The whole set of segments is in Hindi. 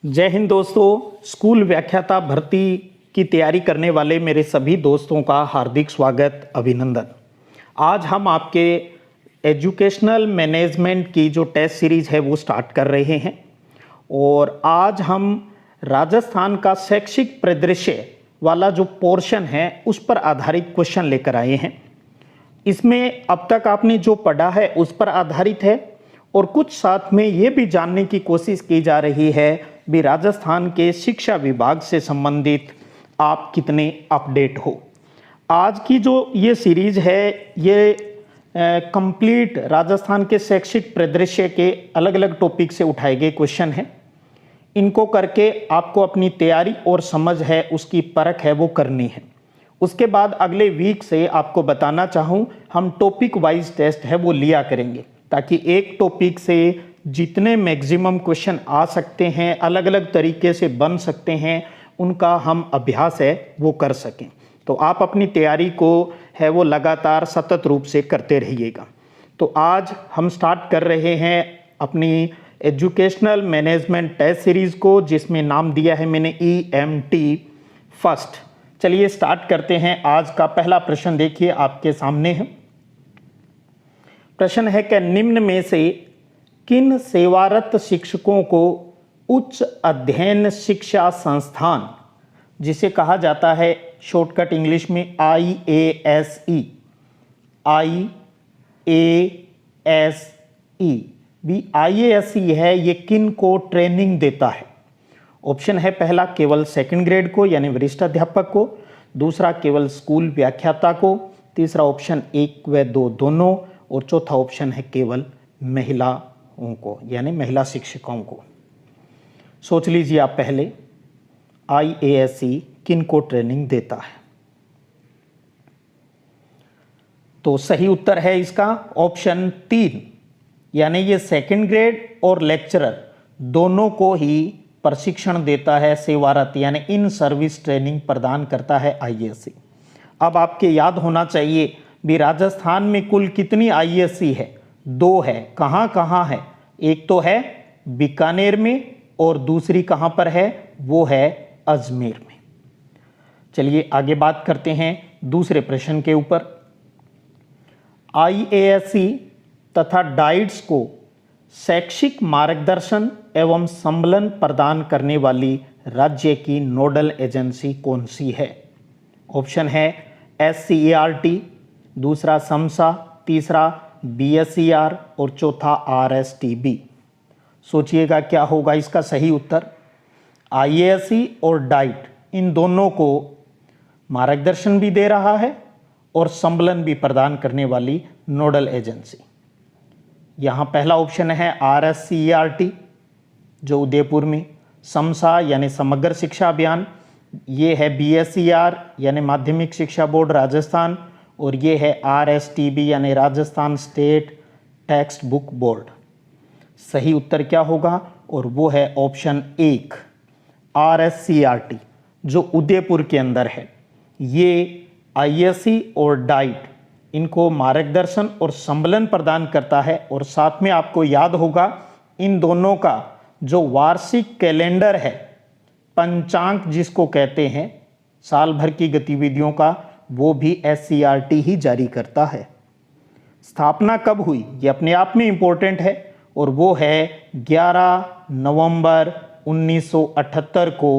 जय हिंद दोस्तों। स्कूल व्याख्याता भर्ती की तैयारी करने वाले मेरे सभी दोस्तों का हार्दिक स्वागत, अभिनंदन। आज हम आपके एजुकेशनल मैनेजमेंट की जो टेस्ट सीरीज है वो स्टार्ट कर रहे हैं और आज हम राजस्थान का शैक्षिक परिदृश्य वाला जो पोर्शन है उस पर आधारित क्वेश्चन लेकर आए हैं। इसमें अब तक आपने जो पढ़ा है उस पर आधारित है और कुछ साथ में ये भी जानने की कोशिश की जा रही है भी राजस्थान के शिक्षा विभाग से संबंधित आप कितने अपडेट हो। आज की जो ये सीरीज है ये कंप्लीट राजस्थान के शैक्षिक परिदृश्य के अलग अलग टॉपिक से उठाए गए क्वेश्चन हैं। इनको करके आपको अपनी तैयारी और समझ है उसकी परख है वो करनी है। उसके बाद अगले वीक से आपको बताना चाहूँ हम टॉपिक वाइज टेस्ट है वो लिया करेंगे ताकि एक टॉपिक से जितने मैक्सिमम क्वेश्चन आ सकते हैं, अलग अलग तरीके से बन सकते हैं, उनका हम अभ्यास है वो कर सकें। तो आप अपनी तैयारी को है वो लगातार सतत रूप से करते रहिएगा। तो आज हम स्टार्ट कर रहे हैं अपनी एजुकेशनल मैनेजमेंट टेस्ट सीरीज़ को, जिसमें नाम दिया है मैंने EMT फर्स्ट। चलिए स्टार्ट करते हैं। आज का पहला प्रश्न देखिए आपके सामने है। प्रश्न है कि निम्न में से किन सेवारत शिक्षकों को उच्च अध्ययन शिक्षा संस्थान, जिसे कहा जाता है शॉर्टकट इंग्लिश में IASE भी IASE है, ये किन को ट्रेनिंग देता है? ऑप्शन है पहला केवल सेकंड ग्रेड को यानी वरिष्ठ अध्यापक को, दूसरा केवल स्कूल व्याख्याता को, तीसरा ऑप्शन 1 व 2 दोनों, और चौथा ऑप्शन है केवल महिलाओं को यानी महिला शिक्षकों को। सोच लीजिए आप पहले IASE किन को ट्रेनिंग देता है। तो सही उत्तर है इसका ऑप्शन 3 यानी ये सेकंड ग्रेड और लेक्चरर दोनों को ही प्रशिक्षण देता है, सेवारत यानी इन सर्विस ट्रेनिंग प्रदान करता है IASE। अब आपके याद होना चाहिए भी राजस्थान में कुल कितनी IASE है? 2 है। कहाँ कहाँ है? एक तो है बीकानेर में और दूसरी कहाँ पर है? वो है अजमेर में। चलिए आगे बात करते हैं दूसरे प्रश्न के ऊपर। IASE तथा डाइट्स को शैक्षिक मार्गदर्शन एवं संबलन प्रदान करने वाली राज्य की नोडल एजेंसी कौन सी है? ऑप्शन है SCERT, दूसरा समसा, तीसरा BSER और चौथा RSTB। सोचिएगा क्या होगा इसका सही उत्तर। IASE और डाइट इन दोनों को मार्गदर्शन भी दे रहा है और संबलन भी प्रदान करने वाली नोडल एजेंसी। यहाँ पहला ऑप्शन है RSCERT जो उदयपुर में, समसा यानी समग्र शिक्षा अभियान, ये है BSER यानी माध्यमिक शिक्षा बोर्ड राजस्थान, और ये है RSTB यानी Rajasthan state text book board. सही उत्तर क्या होगा? और वो है ऑप्शन 1 RSCERT जो उदयपुर के अंदर है। ये IASE और डाइट इनको मार्गदर्शन और संबलन प्रदान करता है, और साथ में आपको याद होगा इन दोनों का जो वार्षिक कैलेंडर है, पंचांग जिसको कहते हैं साल भर की गतिविधियों का, वो भी SCERT ही जारी करता है। स्थापना कब हुई ये अपने आप में इंपॉर्टेंट है, और वो है 11 नवंबर 1978 को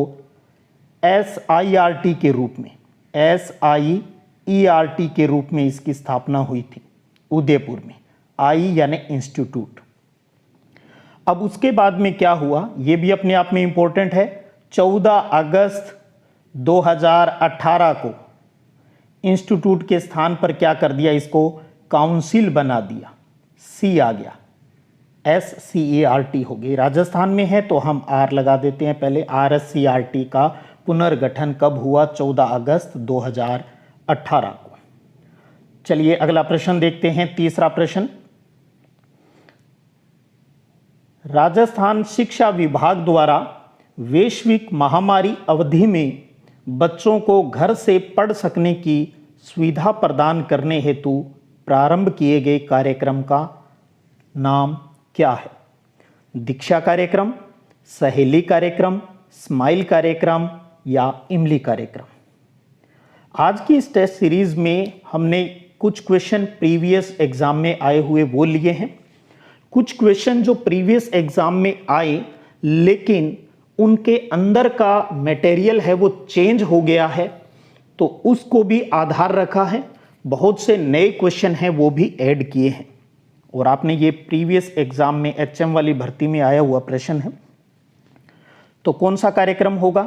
SIERT के रूप में, SIERT के रूप में इसकी स्थापना हुई थी उदयपुर में। I यानी इंस्टीट्यूट। अब उसके बाद में क्या हुआ ये भी अपने आप में इंपॉर्टेंट है। 14 अगस्त 2018 को इंस्टीट्यूट के स्थान पर क्या कर दिया, इसको काउंसिल बना दिया, C आ गया, SCERT हो गई। राजस्थान में है तो हम R लगा देते हैं पहले। RSCERT का पुनर्गठन कब हुआ? 14 अगस्त 2018 को। चलिए अगला प्रश्न देखते हैं, तीसरा प्रश्न। राजस्थान शिक्षा विभाग द्वारा वैश्विक महामारी अवधि में बच्चों को घर से पढ़ सकने की सुविधा प्रदान करने हेतु प्रारंभ किए गए कार्यक्रम का नाम क्या है? दीक्षा कार्यक्रम, सहेली कार्यक्रम, स्माइल कार्यक्रम या इमली कार्यक्रम। आज की इस टेस्ट सीरीज में हमने कुछ क्वेश्चन प्रीवियस एग्जाम में आए हुए वो लिए हैं, कुछ क्वेश्चन जो प्रीवियस एग्जाम में आए लेकिन उनके अंदर का मटेरियल है वो चेंज हो गया है तो उसको भी आधार रखा है। बहुत से नए क्वेश्चन हैं वो भी ऐड किए हैं और आपने ये प्रीवियस एग्जाम में एचएम वाली भर्ती में आया हुआ प्रश्न है। तो कौन सा कार्यक्रम होगा?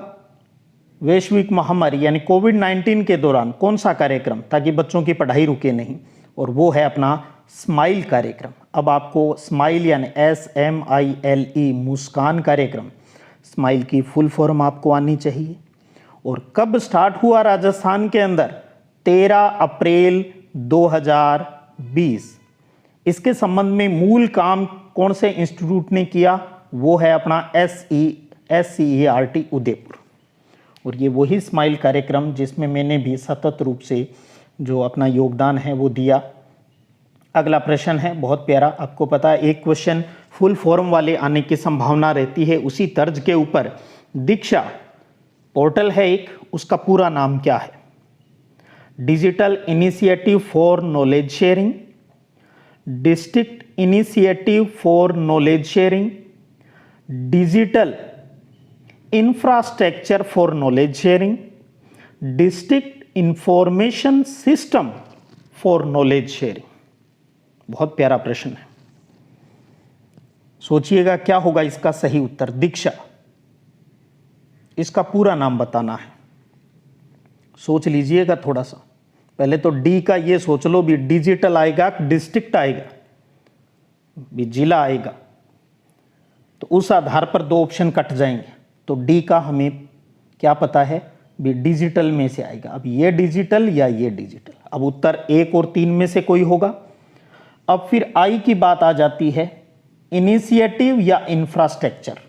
वैश्विक महामारी यानी कोविड-19 के दौरान कौन सा कार्यक्रम, ताकि बच्चों की पढ़ाई रुके नहीं, और वो है अपना स्माइल कार्यक्रम। अब आपको स्माइल यानी SMILE मुस्कान कार्यक्रम, स्माइल की फुल फॉर्म आपको आनी चाहिए। और कब स्टार्ट हुआ राजस्थान के अंदर? 13 अप्रैल 2020। इसके संबंध में मूल काम कौन से इंस्टीट्यूट ने किया? वो है अपना SCERT उदयपुर। और ये वही स्माइल कार्यक्रम जिसमें मैंने भी सतत रूप से जो अपना योगदान है वो दिया। अगला प्रश्न है बहुत प्यारा, आपको पता है एक क्वेश्चन फुल फॉर्म वाले आने की संभावना रहती है। उसी तर्ज के ऊपर दीक्षा पोर्टल है एक, उसका पूरा नाम क्या है? Digital initiative for knowledge sharing, district initiative for knowledge sharing, digital infrastructure for knowledge sharing, district information system for knowledge sharing. बहुत प्यारा प्रश्न है, सोचिएगा क्या होगा इसका सही उत्तर। दीक्षा, इसका पूरा नाम बताना है, सोच लीजिएगा थोड़ा सा। पहले तो डी का ये सोच लो भी, डिजिटल आएगा, डिस्ट्रिक्ट आएगा, भी जिला आएगा, तो उस आधार पर दो ऑप्शन कट जाएंगे। तो डी का हमें क्या पता है भी, डिजिटल में से आएगा। अब ये डिजिटल या ये डिजिटल, अब उत्तर 1 और 3 में से कोई होगा। अब फिर आई की बात आ जाती है, इनिशिएटिव या इंफ्रास्ट्रक्चर,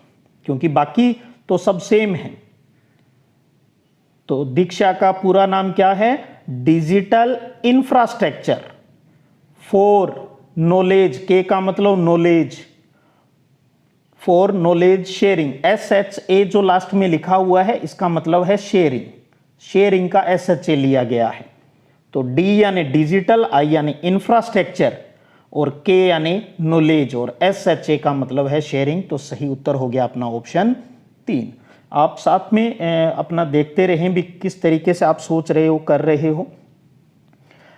क्योंकि बाकी तो सब सेम है। तो दीक्षा का पूरा नाम क्या है? डिजिटल इंफ्रास्ट्रक्चर फॉर नॉलेज, के का मतलब knowledge, for knowledge sharing. SHA जो लास्ट में लिखा हुआ है इसका मतलब है शेयरिंग, शेयरिंग का SHA लिया गया है। तो डी यानी डिजिटल, आई यानी इंफ्रास्ट्रक्चर और के यानी नॉलेज और SHA का मतलब है शेयरिंग। तो सही उत्तर हो गया अपना ऑप्शन 3। आप साथ में अपना देखते रहें भी किस तरीके से आप सोच रहे हो, कर रहे हो।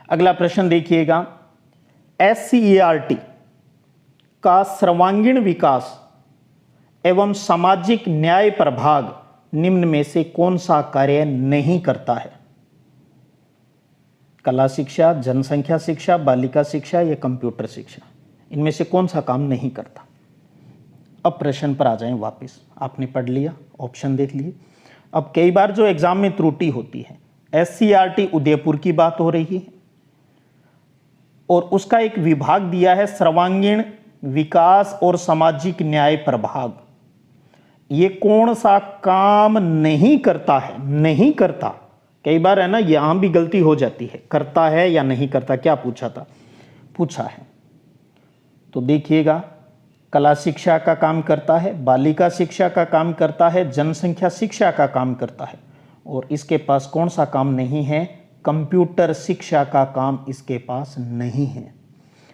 अगला प्रश्न देखिएगा, SCERT का सर्वांगीण विकास एवं सामाजिक न्याय प्रभाग निम्न में से कौन सा कार्य नहीं करता है? कला शिक्षा, जनसंख्या शिक्षा, बालिका शिक्षा या कंप्यूटर शिक्षा, इनमें से कौन सा काम नहीं करता? अब प्रश्न पर आ जाएं वापस। आपने पढ़ लिया, ऑप्शन देख लिए। अब कई बार जो एग्जाम में त्रुटि होती है, SCERT उदयपुर की बात हो रही है और उसका एक विभाग दिया है सर्वांगीण विकास और सामाजिक न्याय प्रभाग। ये कौन सा काम नहीं करता है? नहीं करता। कई बार है ना, यहां भी गलती हो जाती है, करता है या नहीं करता। क्या पूछा था? पूछा है। तो देखिएगा, कला शिक्षा का काम करता है, बालिका शिक्षा का काम करता है, जनसंख्या शिक्षा का काम करता है, और इसके पास कौन सा काम नहीं है? कंप्यूटर शिक्षा का काम इसके पास नहीं है।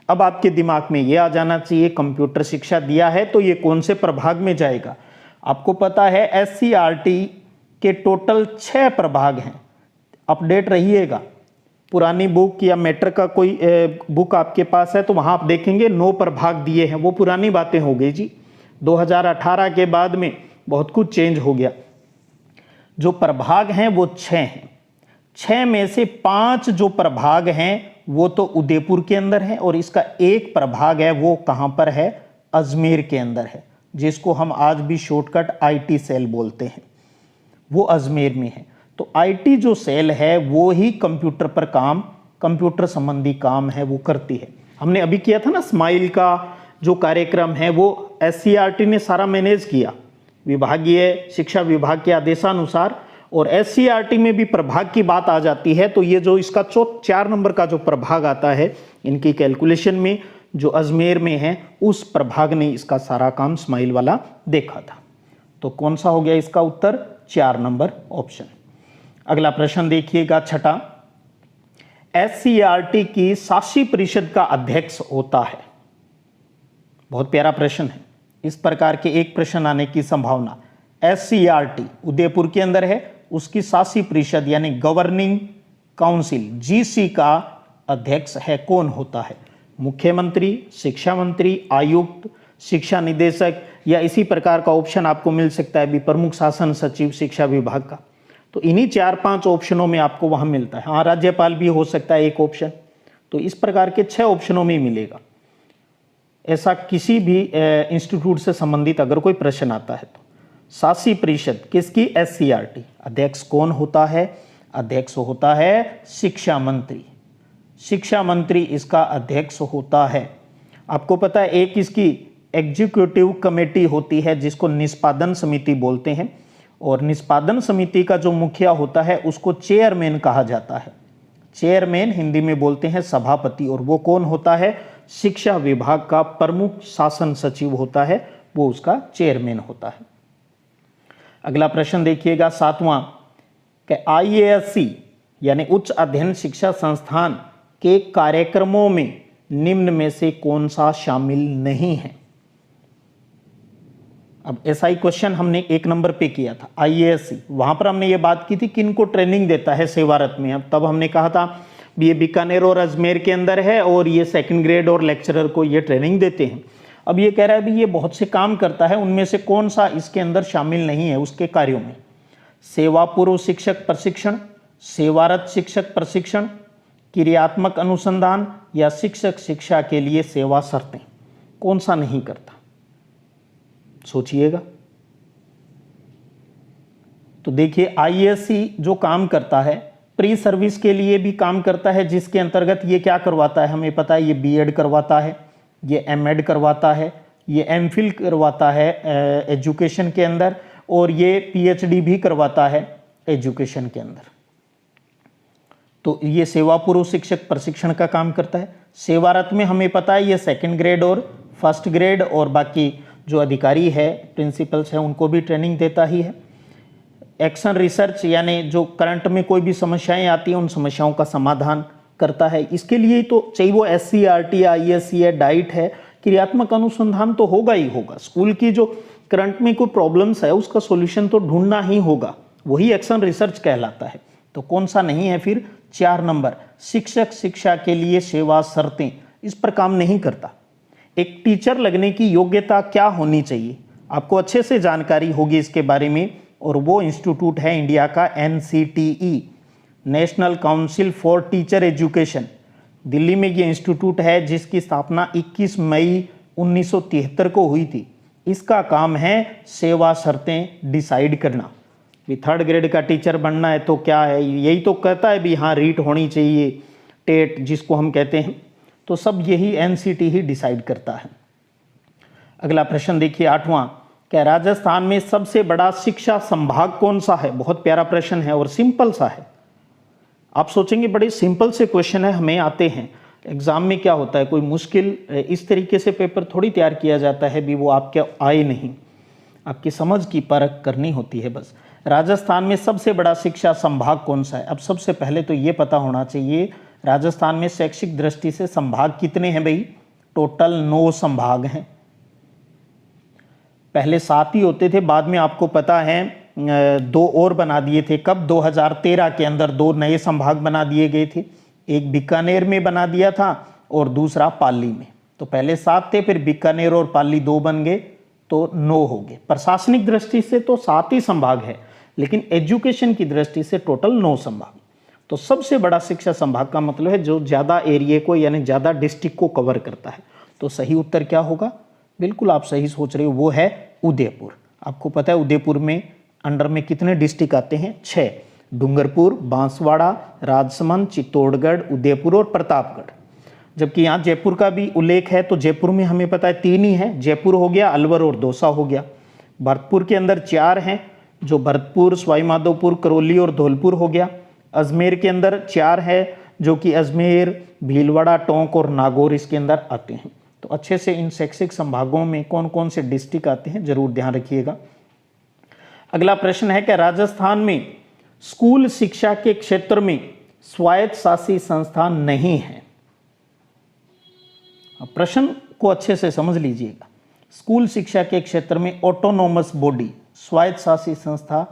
अब आपके दिमाग में ये आ जाना चाहिए, कंप्यूटर शिक्षा दिया है तो ये कौन से प्रभाग में जाएगा? आपको पता है SCERT के टोटल 6 प्रभाग हैं। अपडेट रहिएगा, पुरानी बुक या मैटर का कोई बुक आपके पास है तो वहां आप देखेंगे 9 प्रभाग दिए हैं। वो पुरानी बातें हो गई जी, 2018 के बाद में बहुत कुछ चेंज हो गया। जो प्रभाग हैं वो 6 हैं। 6 में से 5 जो प्रभाग हैं वो तो उदयपुर के अंदर है, और इसका एक प्रभाग है वो कहां पर है? अजमेर के अंदर है, जिसको हम आज भी शॉर्टकट IT सेल बोलते हैं, वो अजमेर में है। तो IT जो सेल है वो ही कंप्यूटर पर काम, कंप्यूटर संबंधी काम है वो करती है। हमने अभी किया था ना स्माइल का जो कार्यक्रम है वो SCERT ने सारा मैनेज किया, विभागीय शिक्षा विभाग के आदेशानुसार। और SCERT में भी प्रभाग की बात आ जाती है तो ये जो इसका 4 नंबर का जो प्रभाग आता है इनकी कैलकुलेशन में, जो अजमेर में है, उस प्रभाग ने इसका सारा काम स्माइल वाला देखा था। तो कौन सा हो गया इसका उत्तर? 4 नंबर ऑप्शन। अगला प्रश्न देखिएगा छठा, SCERT की शासी परिषद का अध्यक्ष होता है। बहुत प्यारा प्रश्न है, इस प्रकार के एक प्रश्न आने की संभावना। SCERT उदयपुर के अंदर है, उसकी शासी परिषद यानी गवर्निंग काउंसिल GC का अध्यक्ष है कौन होता है? मुख्यमंत्री, शिक्षा मंत्री, आयुक्त, शिक्षा निदेशक, या इसी प्रकार का ऑप्शन आपको मिल सकता है भी प्रमुख शासन सचिव शिक्षा विभाग का। तो इन्हीं 4-5 ऑप्शनों में आपको वहां मिलता है। हाँ, राज्यपाल भी हो सकता है एक ऑप्शन। तो इस प्रकार के 6 ऑप्शनों में मिलेगा। ऐसा किसी भी इंस्टीट्यूट से संबंधित अगर कोई प्रश्न आता है तो शासी परिषद किसकी? SCERT। अध्यक्ष कौन होता है? अध्यक्ष होता है शिक्षा मंत्री। शिक्षा मंत्री इसका अध्यक्ष होता है। आपको पता है एक इसकी एग्जीक्यूटिव कमेटी होती है जिसको निष्पादन समिति बोलते हैं, और निष्पादन समिति का जो मुखिया होता है उसको चेयरमैन कहा जाता है। चेयरमैन हिंदी में बोलते हैं सभापति, और वो कौन होता है? शिक्षा विभाग का प्रमुख शासन सचिव होता है, वो उसका चेयरमैन होता है। अगला प्रश्न देखिएगा 7वां, कि IASC यानी उच्च अध्ययन शिक्षा संस्थान के कार्यक्रमों में निम्न में से कौन सा शामिल नहीं है? अब ऐसा ही क्वेश्चन हमने 1 नंबर पे किया था IASC, वहां पर हमने ये बात की थी कि इनको ट्रेनिंग देता है सेवारत में। अब तब हमने कहा था ये बीकानेर और अजमेर के अंदर है और ये 2nd ग्रेड और लेक्चरर को ये ट्रेनिंग देते हैं। अब ये कह रहा है भी ये बहुत से काम करता है, उनमें से कौन सा इसके अंदर शामिल नहीं है उसके कार्यों में? सेवा पूर्व शिक्षक प्रशिक्षण, सेवारत शिक्षक प्रशिक्षण, क्रियात्मक अनुसंधान, या शिक्षक शिक्षा के लिए सेवा शर्तें, कौन सा नहीं करता? सोचिएगा। तो देखिए IASC जो काम करता है प्री सर्विस के लिए भी काम करता है, जिसके अंतर्गत ये क्या करवाता है? हमें पता है ये B.Ed करवाता है, ये M.Ed करवाता है, ये M.Phil करवाता है एजुकेशन के अंदर, और ये PhD भी करवाता है एजुकेशन के अंदर। तो ये सेवा पूर्व शिक्षक प्रशिक्षण का काम करता है। सेवारत में हमें पता है ये 2nd ग्रेड और 1st ग्रेड और बाकी जो अधिकारी है प्रिंसिपल्स हैं उनको भी ट्रेनिंग देता ही है। एक्शन रिसर्च यानी जो करंट में कोई भी समस्याएं आती हैं उन समस्याओं का समाधान करता है। इसके लिए तो चाहे वो SCERT या IASC है, डाइट है, क्रियात्मक अनुसंधान तो होगा ही होगा। स्कूल की जो करंट में कोई प्रॉब्लम्स है उसका सॉल्यूशन तो ढूंढना ही होगा, वही एक्शन रिसर्च कहलाता है। तो कौन सा नहीं है फिर? 4 नंबर, शिक्षक शिक्षा के लिए सेवा शर्तें, इस पर काम नहीं करता। एक टीचर लगने की योग्यता क्या होनी चाहिए? आपको अच्छे से जानकारी होगी इसके बारे में, और वो इंस्टीट्यूट है इंडिया का NCTE, national council for teacher education. Delhi में ये इंस्टीट्यूट है जिसकी स्थापना 21 मई 1973 को हुई थी। इसका काम है सेवा शर्तें डिसाइड करना। भी 3rd ग्रेड का टीचर बनना है तो क्या है, यही तो कहता है भी हाँ रीट होनी चाहिए, टेट जिसको हम कहते हैं, तो सब यही NCT ही डिसाइड करता है। अगला प्रश्न देखिए 8वां, क्या राजस्थान में सबसे बड़ा शिक्षा संभाग कौन सा है? बहुत प्यारा प्रश्न है और सिंपल सा है। आप सोचेंगे बड़े सिंपल से क्वेश्चन है, हमें आते हैं। एग्जाम में क्या होता है, कोई मुश्किल इस तरीके से पेपर थोड़ी तैयार किया जाता है भी वो आपके आए नहीं, आपकी समझ की परख करनी होती है बस। राजस्थान में सबसे बड़ा शिक्षा संभाग कौन सा है? अब सबसे पहले तो ये पता होना चाहिए राजस्थान में शैक्षिक दृष्टि से संभाग कितने हैं भाई? टोटल 9 संभाग हैं। पहले 7 ही होते थे, बाद में आपको पता है 2 और बना दिए थे। कब? 2013 के अंदर 2 नए संभाग बना दिए गए थे। एक बीकानेर में बना दिया था और दूसरा पाली में। तो पहले 7 थे, फिर बीकानेर और पाली 2 बन गए तो 9 हो गए। प्रशासनिक दृष्टि से तो 7 ही संभाग है, लेकिन एजुकेशन की दृष्टि से टोटल 9 संभाग। तो सबसे बड़ा शिक्षा संभाग का मतलब है जो ज़्यादा एरिया को यानी ज़्यादा डिस्ट्रिक्ट को कवर करता है। तो सही उत्तर क्या होगा? बिल्कुल आप सही सोच रहे हो, वो है उदयपुर। आपको पता है उदयपुर में अंडर में कितने डिस्ट्रिक्ट आते हैं? 6, डूंगरपुर, बांसवाड़ा, राजसमंद, चित्तौड़गढ़, उदयपुर और प्रतापगढ़। जबकि यहाँ जयपुर का भी उल्लेख है, तो जयपुर में हमें पता है 3 ही है, जयपुर हो गया, अलवर और दौसा हो गया। भरतपुर के अंदर 4 हैं, जो भरतपुर, सवाईमाधोपुर, करौली और धौलपुर हो गया। अजमेर के अंदर 4 है, जो कि अजमेर, भीलवाड़ा, टोंक और नागौर इसके अंदर आते हैं। तो अच्छे से इन शैक्षिक संभागों में कौन कौन से डिस्ट्रिक्ट आते हैं जरूर ध्यान रखिएगा। अगला प्रश्न है कि राजस्थान में स्कूल शिक्षा के क्षेत्र में स्वायत्त शासी संस्था नहीं है। प्रश्न को अच्छे से समझ लीजिएगा। स्कूल शिक्षा के क्षेत्र में ऑटोनोमस बॉडी, स्वायत्त शासी संस्था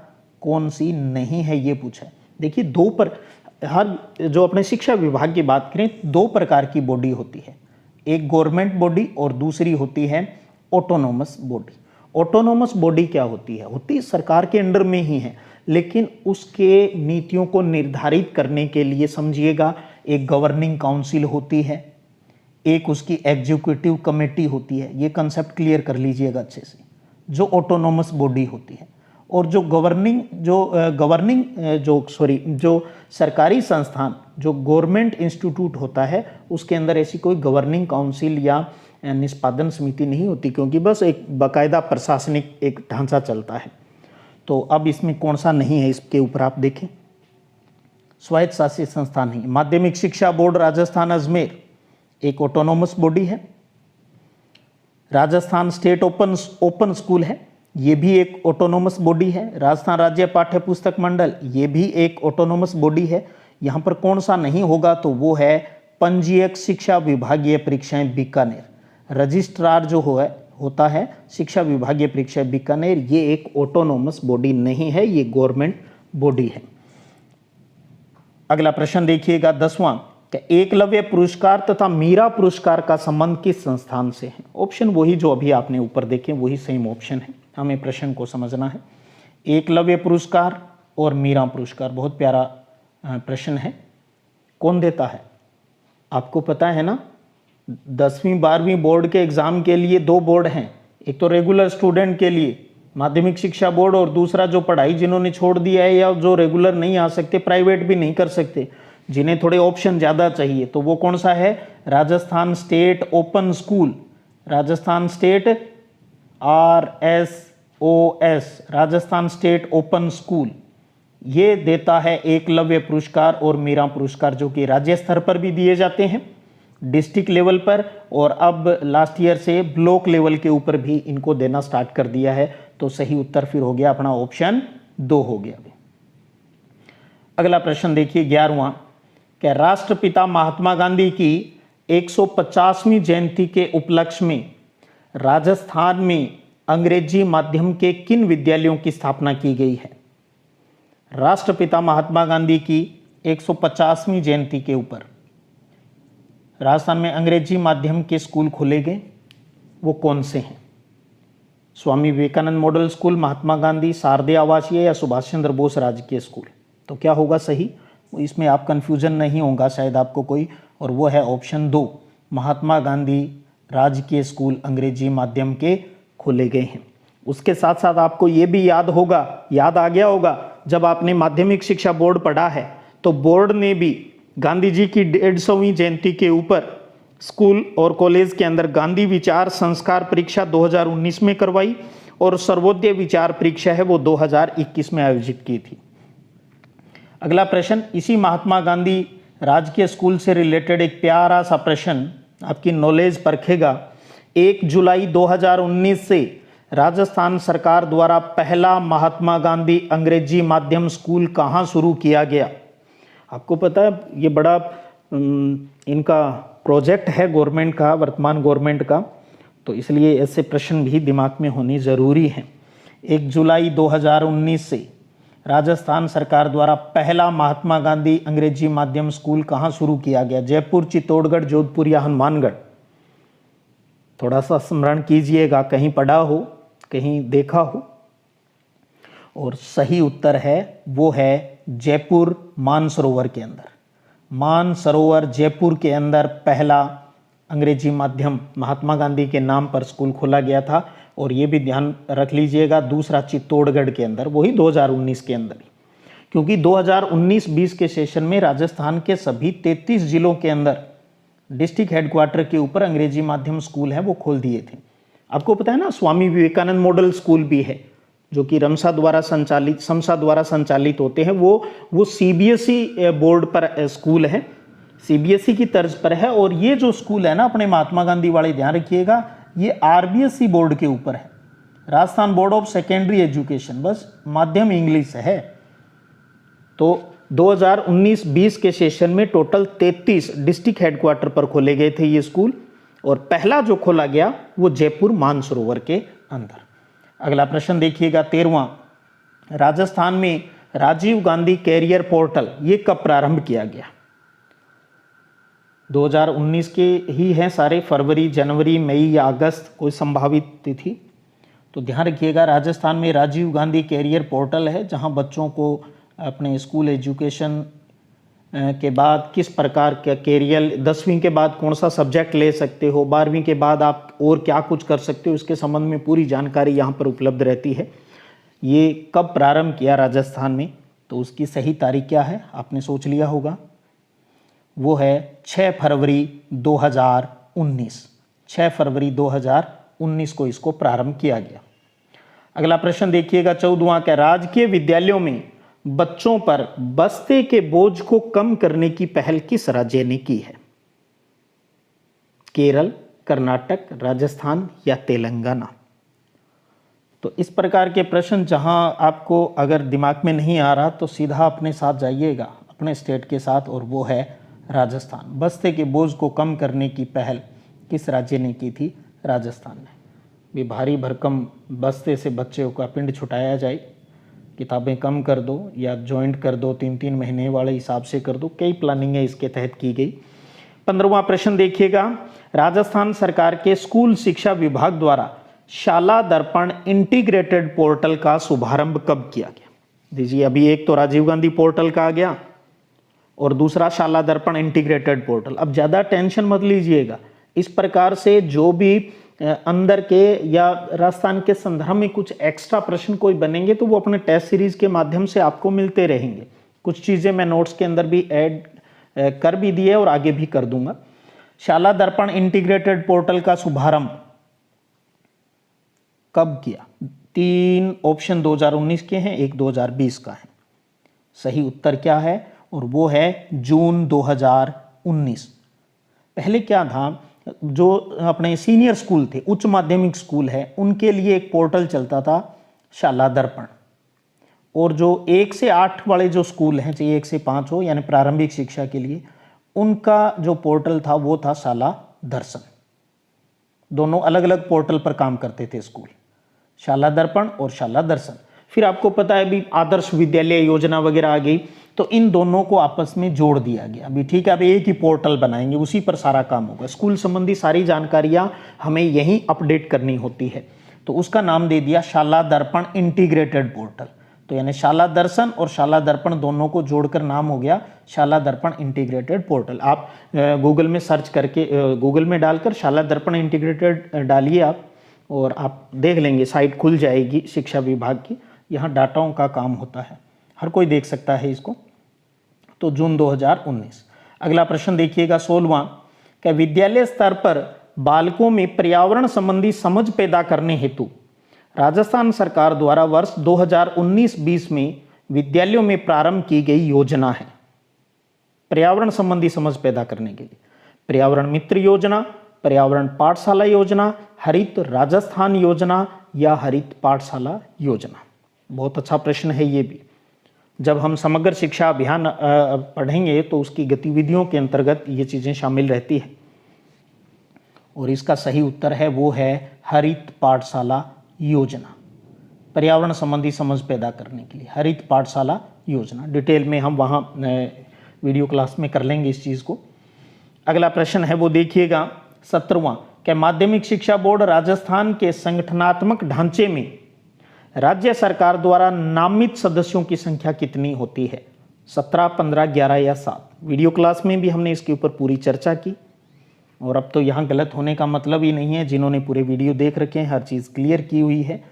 कौन सी नहीं है, ये पूछा है। देखिए हर जो अपने शिक्षा विभाग की बात करें, दो प्रकार की बॉडी होती है, एक गवर्नमेंट बॉडी और दूसरी होती है ऑटोनोमस बॉडी। ऑटोनोमस बॉडी क्या होती है सरकार के अंडर में ही है, लेकिन उसके नीतियों को निर्धारित करने के लिए समझिएगा एक गवर्निंग काउंसिल होती है, एक उसकी एग्जीक्यूटिव कमेटी होती है। ये कंसेप्ट क्लियर कर लीजिएगा अच्छे से, जो ऑटोनोमस बॉडी होती है। और जो सरकारी संस्थान, जो गवर्नमेंट इंस्टीट्यूट होता है, उसके अंदर ऐसी कोई गवर्निंग काउंसिल या निष्पादन समिति नहीं होती, क्योंकि बस एक बाकायदा प्रशासनिक एक ढांचा चलता है। तो अब इसमें कौन सा नहीं है, इसके ऊपर आप देखें। स्वायत्त शासी संस्थान नहीं। माध्यमिक शिक्षा बोर्ड राजस्थान अजमेर एक ऑटोनोमस बॉडी है। राजस्थान स्टेट ओपन स्कूल है, ये भी एक ऑटोनोमस बॉडी है। राजस्थान राज्य पाठ्य पुस्तक मंडल, ये भी एक ऑटोनोमस बॉडी है। यहाँ पर कौन सा नहीं होगा, तो वो है पंजीयक शिक्षा विभागीय परीक्षाएं बीकानेर। रजिस्ट्रार जो होता है शिक्षा विभागीय परीक्षाएं बीकानेर, ये एक ऑटोनोमस बॉडी नहीं है, ये गवर्नमेंट बॉडी है। अगला प्रश्न देखिएगा 10वां, एकलव्य पुरस्कार तथा मीरा पुरस्कार का संबंध किस संस्थान से है। ऑप्शन वही जो अभी आपने ऊपर देखे, वही सेम ऑप्शन है। हमें प्रश्न को समझना है। एकलव्य पुरस्कार और मीरा पुरस्कार, बहुत प्यारा प्रश्न है। कौन देता है, आपको पता है ना। 10वीं 12वीं बोर्ड के एग्जाम के लिए दो बोर्ड हैं, एक तो रेगुलर स्टूडेंट के लिए माध्यमिक शिक्षा बोर्ड, और दूसरा जो पढ़ाई जिन्होंने छोड़ दिया है या जो रेगुलर नहीं आ सकते, प्राइवेट भी नहीं कर सकते, जिन्हें थोड़े ऑप्शन ज़्यादा चाहिए, तो वो कौन सा है, Rajasthan state open school, Rajasthan state RSOS, Rajasthan state open school, ये देता है एकलव्य पुरस्कार और मीरा पुरस्कार, जो कि राज्य स्तर पर भी दिए जाते हैं, डिस्ट्रिक्ट लेवल पर, और अब लास्ट ईयर से ब्लॉक लेवल के ऊपर भी इनको देना स्टार्ट कर दिया है। तो सही उत्तर फिर हो गया अपना ऑप्शन 2 हो गया। अगला प्रश्न देखिए 11वां, कि राष्ट्रपिता महात्मा गांधी की 150वीं जयंती के उपलक्ष्य में राजस्थान में अंग्रेजी माध्यम के किन विद्यालयों की स्थापना की गई है। राष्ट्रपिता महात्मा गांधी की 150वीं जयंती के ऊपर राजस्थान में अंग्रेजी माध्यम के स्कूल खोले गए, वो कौन से हैं। स्वामी विवेकानंद मॉडल स्कूल, महात्मा गांधी शारदीय आवासीय, या सुभाष चंद्र बोस राजकीय स्कूल। तो क्या होगा सही, इसमें आप कंफ्यूजन नहीं होगा शायद आपको कोई, और वो है ऑप्शन 2, महात्मा गांधी राजकीय स्कूल अंग्रेजी माध्यम के खोले गए हैं। उसके साथ साथ आपको ये भी याद आ गया होगा, जब आपने माध्यमिक शिक्षा बोर्ड पढ़ा है तो बोर्ड ने भी गांधी जी की 150वीं जयंती के ऊपर स्कूल और कॉलेज के अंदर गांधी विचार संस्कार परीक्षा 2019 में करवाई, और सर्वोदय विचार परीक्षा है वो 2021 में आयोजित की थी। अगला प्रश्न इसी महात्मा गांधी राजकीय स्कूल से रिलेटेड एक प्यारा सा प्रश्न आपकी नॉलेज परखेगा। 1 जुलाई 2019 से राजस्थान सरकार द्वारा पहला महात्मा गांधी अंग्रेजी माध्यम स्कूल कहाँ शुरू किया गया। आपको पता है ये बड़ा इनका प्रोजेक्ट है गवर्नमेंट का, वर्तमान गवर्नमेंट का, तो इसलिए ऐसे प्रश्न भी दिमाग में होनी ज़रूरी है। 1 जुलाई 2019 से राजस्थान सरकार द्वारा पहला महात्मा गांधी अंग्रेजी माध्यम स्कूल कहाँ शुरू किया गया। जयपुर, चित्तौड़गढ़, जोधपुर या हनुमानगढ़। थोड़ा सा स्मरण कीजिएगा, कहीं पढ़ा हो, कहीं देखा हो। और सही उत्तर है वो है जयपुर मानसरोवर के अंदर। मानसरोवर जयपुर के अंदर पहला अंग्रेजी माध्यम महात्मा गांधी के नाम पर स्कूल खोला गया था। और ये भी ध्यान रख लीजिएगा, दूसरा चित्तौड़गढ़ के अंदर, वही 2019 के अंदर, क्योंकि 2019-20 के सेशन में राजस्थान के सभी 33 जिलों के अंदर डिस्ट्रिक्ट हेडक्वार्टर के ऊपर अंग्रेजी माध्यम स्कूल हैं वो खोल दिए थे। आपको पता है ना, स्वामी विवेकानंद मॉडल स्कूल भी है जो कि समसा द्वारा संचालित होते हैं। वो सीबीएसई बोर्ड पर स्कूल है, सीबीएसई की तर्ज पर है। और ये जो स्कूल है ना अपने महात्मा गांधी वाले, ध्यान रखिएगा, ये आरबीएसई बोर्ड के ऊपर है। Rajasthan board of secondary education, बस माध्यम इंग्लिश है। तो 2019-20 के सेशन में टोटल 33 डिस्ट्रिक्ट हेडक्वार्टर पर खोले गए थे ये स्कूल, और पहला जो खोला गया वो जयपुर मानसरोवर के अंदर। अगला प्रश्न देखिएगा 13वां, राजस्थान में राजीव गांधी कैरियर पोर्टल ये कब प्रारंभ किया गया? 2019 के ही हैं सारे, फरवरी, जनवरी, मई या अगस्त कोई संभावित तिथि? तो ध्यान रखिएगा, राजस्थान में राजीव गांधी कैरियर पोर्टल है, जहां बच्चों को अपने स्कूल एजुकेशन के बाद किस प्रकार का कैरियर, 10वीं के बाद कौन सा सब्जेक्ट ले सकते हो, 12वीं के बाद आप और क्या कुछ कर सकते हो, इसके संबंध में पूरी जानकारी यहाँ पर उपलब्ध रहती है। ये कब प्रारंभ किया राजस्थान में? तो उसकी सही तारीख क्या है आपने सोच लिया होगा, वो है 6 फरवरी 2019। 6 फरवरी 2019 को इसको प्रारंभ किया गया। अगला प्रश्न देखिएगा 14वां, क्या राजकीय विद्यालयों में बच्चों पर बस्ते के बोझ को कम करने की पहल किस राज्य ने की है? केरल, कर्नाटक, राजस्थान या तेलंगाना? तो इस प्रकार के प्रश्न जहां आपको अगर दिमाग में नहीं आ रहा तो सीधा अपने साथ जाइएगा, अपने स्टेट के साथ, और वो है राजस्थान। बस्ते के बोझ को कम करने की पहल किस राज्य ने की थी? राजस्थान ने। भी भारी भरकम बस्ते से बच्चों का पिंड छुटाया जाए, किताबें कम कर दो या जॉइंट कर दो, 3-3 महीने वाले हिसाब से कर दो, कई प्लानिंग है इसके तहत की गई। 15वां प्रश्न देखिएगा, राजस्थान सरकार के स्कूल शिक्षा विभाग द्वारा शाला दर्पण इंटीग्रेटेड पोर्टल का शुभारंभ कब किया गया? दीजिए, अभी एक तो राजीव गांधी पोर्टल का आ गया और दूसरा शाला दर्पण इंटीग्रेटेड पोर्टल। अब ज़्यादा टेंशन मत लीजिएगा, इस प्रकार से जो भी अंदर के या राजस्थान के संदर्भ में कुछ एक्स्ट्रा प्रश्न कोई बनेंगे तो वो अपने टेस्ट सीरीज के माध्यम से आपको मिलते रहेंगे। कुछ चीज़ें मैं नोट्स के अंदर भी ऐड कर भी दिए और आगे भी कर दूंगा। शाला दर्पण इंटीग्रेटेड पोर्टल का शुभारंभ कब किया? 3 ऑप्शन 2019 के हैं, एक 2020 का है। सही उत्तर क्या है? और वो है जून 2019। पहले क्या था, जो अपने सीनियर स्कूल थे, उच्च माध्यमिक स्कूल है, उनके लिए एक पोर्टल चलता था शाला दर्पण, और जो 1 से 8 वाले जो स्कूल हैं, चाहे 1 से 5 हो, यानी प्रारंभिक शिक्षा के लिए, उनका जो पोर्टल था वो था शाला दर्शन। दोनों अलग अलग पोर्टल पर काम करते थे स्कूल, शाला दर्पण और शाला दर्शन। फिर आपको पता है भी आदर्श विद्यालय योजना वगैरह आ गई, तो इन दोनों को आपस में जोड़ दिया गया। अभी ठीक है, अब एक ही पोर्टल बनाएंगे, उसी पर सारा काम होगा। स्कूल संबंधी सारी जानकारियां हमें यहीं अपडेट करनी होती है, तो उसका नाम दे दिया शाला दर्पण इंटीग्रेटेड पोर्टल। तो यानी शाला दर्शन और शाला दर्पण दोनों को जोड़कर नाम हो गया शाला दर्पण इंटीग्रेटेड पोर्टल। आप गूगल में सर्च करके, गूगल में डालकर शाला दर्पण इंटीग्रेटेड डालिए आप, और आप देख लेंगे, साइट खुल जाएगी शिक्षा विभाग की। यहाँ डाटाओं का काम होता है, हर कोई देख सकता है इसको। तो जून 2019। अगला प्रश्न देखिएगा 16वां, क्या विद्यालय स्तर पर बालकों में पर्यावरण संबंधी समझ पैदा करने हेतु राजस्थान सरकार द्वारा वर्ष 2019-20 में विद्यालयों में प्रारंभ की गई योजना है? पर्यावरण संबंधी समझ पैदा करने के लिए पर्यावरण मित्र योजना, पर्यावरण पाठशाला योजना, हरित राजस्थान योजना या हरित पाठशाला योजना? बहुत अच्छा प्रश्न है ये भी। जब हम समग्र शिक्षा अभियान पढ़ेंगे तो उसकी गतिविधियों के अंतर्गत ये चीज़ें शामिल रहती है, और इसका सही उत्तर है वो है हरित पाठशाला योजना। पर्यावरण संबंधी समझ पैदा करने के लिए हरित पाठशाला योजना, डिटेल में हम वहाँ वीडियो क्लास में कर लेंगे इस चीज़ को। अगला प्रश्न है वो देखिएगा 17वां, क्या माध्यमिक शिक्षा बोर्ड राजस्थान के संगठनात्मक ढांचे में राज्य सरकार द्वारा नामित सदस्यों की संख्या कितनी होती है? 17, 15, 11 या 7? वीडियो क्लास में भी हमने इसके ऊपर पूरी चर्चा की, और अब तो यहाँ गलत होने का मतलब ही नहीं है। जिन्होंने पूरे वीडियो देख रखे हैं, हर चीज़ क्लियर की हुई है।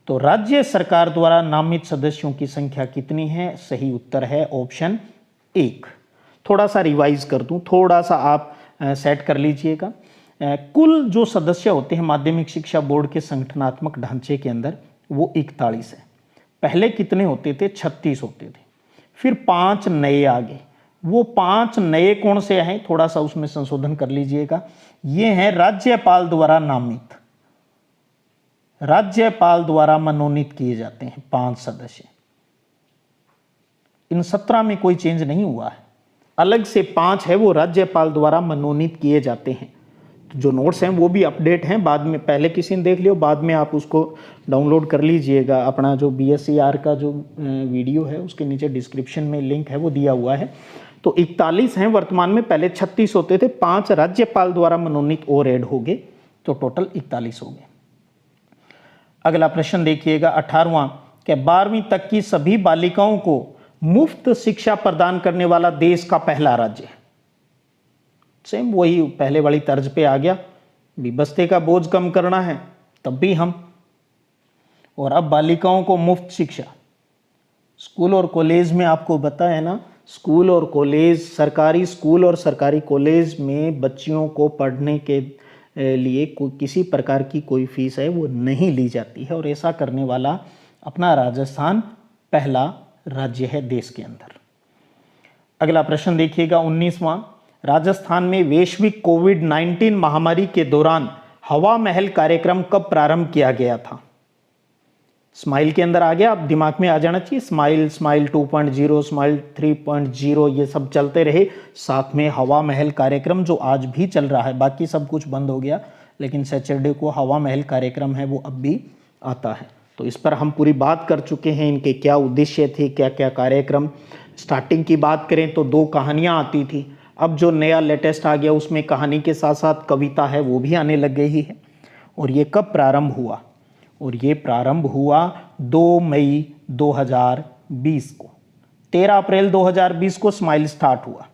तो राज्य सरकार द्वारा नामित सदस्यों की संख्या कितनी है? सही उत्तर है ऑप्शन 1। थोड़ा सा रिवाइज कर दूं, थोड़ा सा आप सेट कर लीजिएगा। कुल जो सदस्य होते हैं माध्यमिक शिक्षा बोर्ड के संगठनात्मक ढांचे के अंदर, वो 41 है। पहले कितने होते थे? 36 होते थे। फिर 5 नए आ गए। वो 5 नए कौन से हैं? थोड़ा सा उसमें संशोधन कर लीजिएगा। ये हैं राज्यपाल द्वारा नामित। राज्यपाल द्वारा मनोनीत किए जाते हैं 5 सदस्य। इन 17 में कोई चेंज नहीं हुआ है, अलग से 5 है वो राज्यपाल द्वारा मनोनीत किए जाते हैं। तो जो नोट्स हैं वो भी अपडेट हैं, बाद में पहले किसी ने देख लियो, बाद में आप उसको डाउनलोड कर लीजिएगा। अपना जो BSc का जो वीडियो है उसके नीचे डिस्क्रिप्शन में लिंक है वो दिया हुआ है। तो 41 हैं वर्तमान में, पहले 36 होते थे, 5 राज्यपाल द्वारा मनोनीत और ऐड हो गए, तो टोटल 41 हो गए। अगला प्रश्न देखिएगा 18वां, कि 12वीं तक की सभी बालिकाओं को मुफ्त शिक्षा प्रदान करने वाला देश का पहला राज्य है। सेम वही पहले वाली तर्ज पे आ गया, विबस्ते का बोझ कम करना है तब भी हम, और अब बालिकाओं को मुफ्त शिक्षा। स्कूल और कॉलेज में आपको पता है ना, स्कूल और कॉलेज, सरकारी स्कूल और सरकारी कॉलेज में बच्चियों को पढ़ने के लिए किसी प्रकार की कोई फीस है वो नहीं ली जाती है, और ऐसा करने वाला अपना राजस्थान पहला राज्य है देश के अंदर। अगला प्रश्न देखिएगा 19वां, राजस्थान में वैश्विक कोविड-19 महामारी के दौरान हवा महल कार्यक्रम कब प्रारंभ किया गया था? स्माइल के अंदर आ गया, अब दिमाग में आ जाना चाहिए। स्माइल, स्माइल 2.0, स्माइल 3.0 ये सब चलते रहे, साथ में हवा महल कार्यक्रम जो आज भी चल रहा है, बाकी सब कुछ बंद हो गया, लेकिन सैटरडे को हवा महल कार्यक्रम है वो अब भी आता है। तो इस पर हम पूरी बात कर चुके हैं, इनके क्या उद्देश्य थे, क्या क्या कार्यक्रम। स्टार्टिंग की बात करें तो 2 कहानियाँ आती थी, अब जो नया लेटेस्ट आ गया उसमें कहानी के साथ साथ कविता है वो भी आने लग गई है। और ये कब प्रारंभ हुआ? और ये प्रारंभ हुआ 2 मई 2020 को। 13 अप्रैल 2020 को स्माइल स्टार्ट हुआ।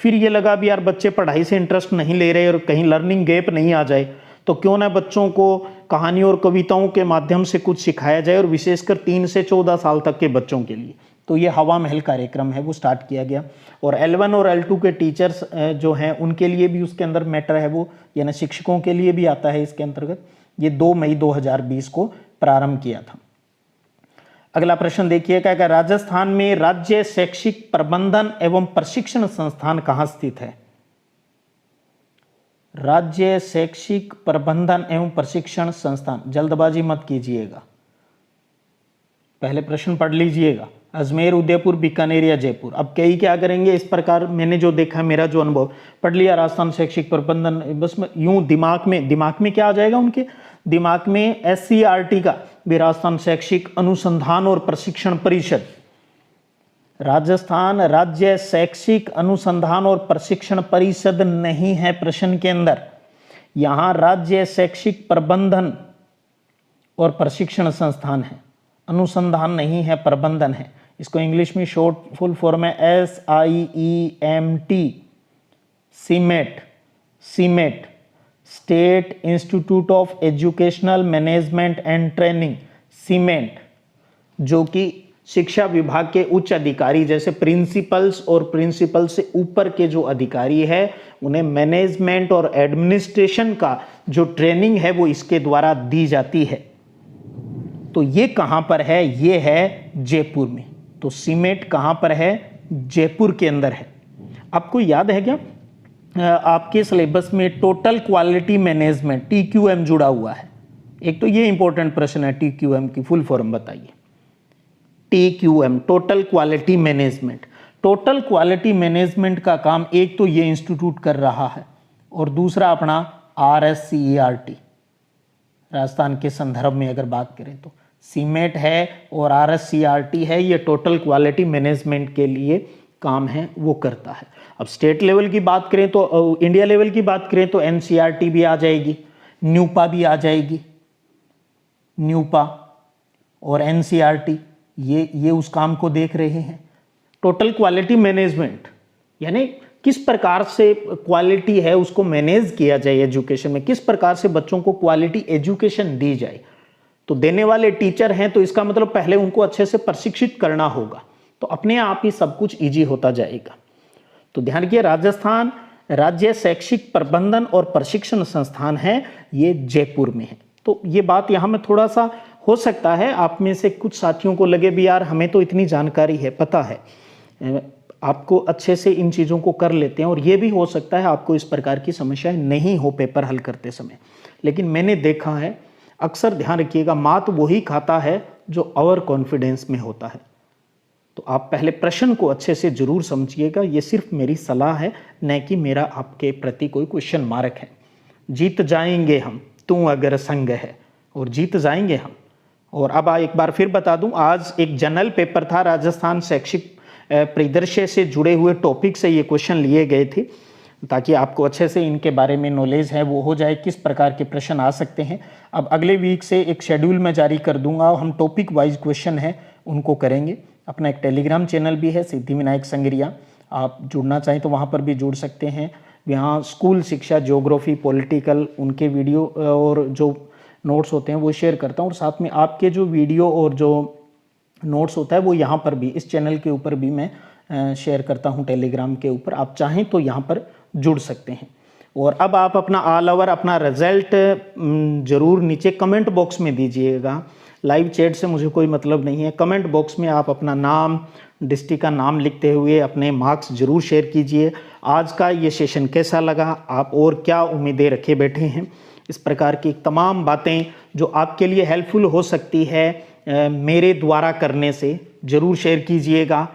फिर ये लगा भी यार बच्चे पढ़ाई से इंटरेस्ट नहीं ले रहे और कहीं लर्निंग गैप नहीं आ जाए, तो क्यों ना बच्चों को कहानी और कविताओं के माध्यम से कुछ सिखाया जाए, और विशेषकर 3 से 14 साल तक के बच्चों के लिए। तो ये हवा महल कार्यक्रम है वो स्टार्ट किया गया, और L1 और L2 के टीचर्स जो हैं उनके लिए भी उसके अंदर मैटर है वो, यानी शिक्षकों के लिए भी आता है इसके अंतर्गत। ये 2 मई 2020 को प्रारंभ किया था। अगला प्रश्न देखिएगा कि राजस्थान में राज्य शैक्षिक प्रबंधन एवं प्रशिक्षण संस्थान कहाँ स्थित है? राज्य शैक्षिक प्रबंधन एवं प्रशिक्षण संस्थान, जल्दबाजी मत कीजिएगा, पहले प्रश्न पढ़ लीजिएगा। अजमेर, उदयपुर, बीकानेर या जयपुर। अब कई क्या करेंगे इस प्रकार, मैंने जो देखा, मेरा जो अनुभव, पढ़ लिया राजस्थान शैक्षिक प्रबंधन, बस यूं दिमाग में क्या आ जाएगा, उनके दिमाग में SCRT का भी, राजस्थान शैक्षिक अनुसंधान और प्रशिक्षण परिषद। राजस्थान राज्य शैक्षिक अनुसंधान और प्रशिक्षण परिषद नहीं है प्रश्न के अंदर, यहाँ राज्य शैक्षिक प्रबंधन और प्रशिक्षण संस्थान है, अनुसंधान नहीं है, प्रबंधन है। इसको इंग्लिश में शॉर्ट फुल फॉर्म है SIEMT, SIEMT, state institute of educational management and training, SIEMT, जो कि शिक्षा विभाग के उच्च अधिकारी, जैसे प्रिंसिपल्स और प्रिंसिपल से ऊपर के जो अधिकारी है उन्हें मैनेजमेंट और एडमिनिस्ट्रेशन का जो ट्रेनिंग है वो इसके द्वारा दी जाती है। तो ये कहाँ पर है? ये है जयपुर में। तो सीमेट कहाँ पर है? जयपुर के अंदर है। आपको याद है क्या, आपके सिलेबस में टोटल क्वालिटी मैनेजमेंट TQM जुड़ा हुआ है। एक तो ये इंपॉर्टेंट प्रश्न है, TQM की फुल फॉर्म बताइए। TQM, total quality management. Total quality management का काम एक तो ये इंस्टीट्यूट कर रहा है, और दूसरा अपना RSCERT, राजस्थान के संदर्भ में अगर बात करें तो सीमेट है और RSCERT है, ये टोटल क्वालिटी मैनेजमेंट के लिए काम है वो करता है। अब स्टेट लेवल की बात करें तो, इंडिया लेवल की बात करें तो NCERT भी आ जाएगी, न्यूपा भी आ जाएगी, न्यूपा और NCERT ये उस काम को देख रहे हैं। टोटल क्वालिटी मैनेजमेंट यानी किस प्रकार से क्वालिटी है उसको मैनेज किया जाए एजुकेशन में, किस प्रकार से बच्चों को क्वालिटी एजुकेशन दी जाए। तो देने वाले टीचर हैं तो इसका मतलब पहले उनको अच्छे से प्रशिक्षित करना होगा, तो अपने आप ही सब कुछ इजी होता जाएगा। तो ध्यान रखिए, राजस्थान राज्य शैक्षिक प्रबंधन और प्रशिक्षण संस्थान है, ये जयपुर में है। तो ये बात यहाँ में थोड़ा सा हो सकता है आप में से कुछ साथियों को लगे भी यार हमें तो इतनी जानकारी है, पता है, आपको अच्छे से इन चीज़ों को कर लेते हैं, और ये भी हो सकता है आपको इस प्रकार की समस्याएं नहीं हो पेपर हल करते समय। लेकिन मैंने देखा है अक्सर ध्यान रखिएगा, मात वही खाता है जो ओवर कॉन्फिडेंस में होता है। तो आप पहले प्रश्न को अच्छे से जरूर समझिएगा, ये सिर्फ मेरी सलाह है, न कि मेरा आपके प्रति कोई क्वेश्चन मार्क है। जीत जाएंगे हम, तू अगर संग है, और जीत जाएंगे हम। और अब एक बार फिर बता दूं, आज एक जनरल पेपर था, राजस्थान शैक्षिक परिदृश्य से जुड़े हुए टॉपिक से ये क्वेश्चन लिए गए थे, ताकि आपको अच्छे से इनके बारे में नॉलेज है वो हो जाए, किस प्रकार के प्रश्न आ सकते हैं। अब अगले वीक से एक शेड्यूल मैं जारी कर दूंगा, हम टॉपिक वाइज क्वेश्चन है उनको करेंगे। अपना एक टेलीग्राम चैनल भी है, सिद्धिविनायक संगरिया, आप जुड़ना चाहें तो वहाँ पर भी जुड़ सकते हैं। यहाँ स्कूल शिक्षा, ज्योग्राफी, पॉलिटिकल, उनके वीडियो और जो नोट्स होते हैं वो शेयर करता हूँ, और साथ में आपके जो वीडियो और जो नोट्स होता है वो यहाँ पर भी, इस चैनल के ऊपर भी मैं शेयर करता हूँ, टेलीग्राम के ऊपर। आप चाहें तो यहाँ पर जुड़ सकते हैं। और अब आप अपना ऑल ओवर अपना रिजल्ट ज़रूर नीचे कमेंट बॉक्स में दीजिएगा। लाइव चैट से मुझे कोई मतलब नहीं है, कमेंट बॉक्स में आप अपना नाम, डिस्ट्रिक्ट का नाम लिखते हुए अपने मार्क्स ज़रूर शेयर कीजिए। आज का ये सेशन कैसा लगा, आप और क्या उम्मीदें रखे बैठे हैं, इस प्रकार की तमाम बातें जो आपके लिए हेल्पफुल हो सकती है मेरे द्वारा करने से, ज़रूर शेयर कीजिएगा।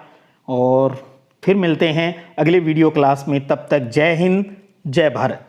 और फिर मिलते हैं अगले वीडियो क्लास में, तब तक जय हिंद, जय भारत।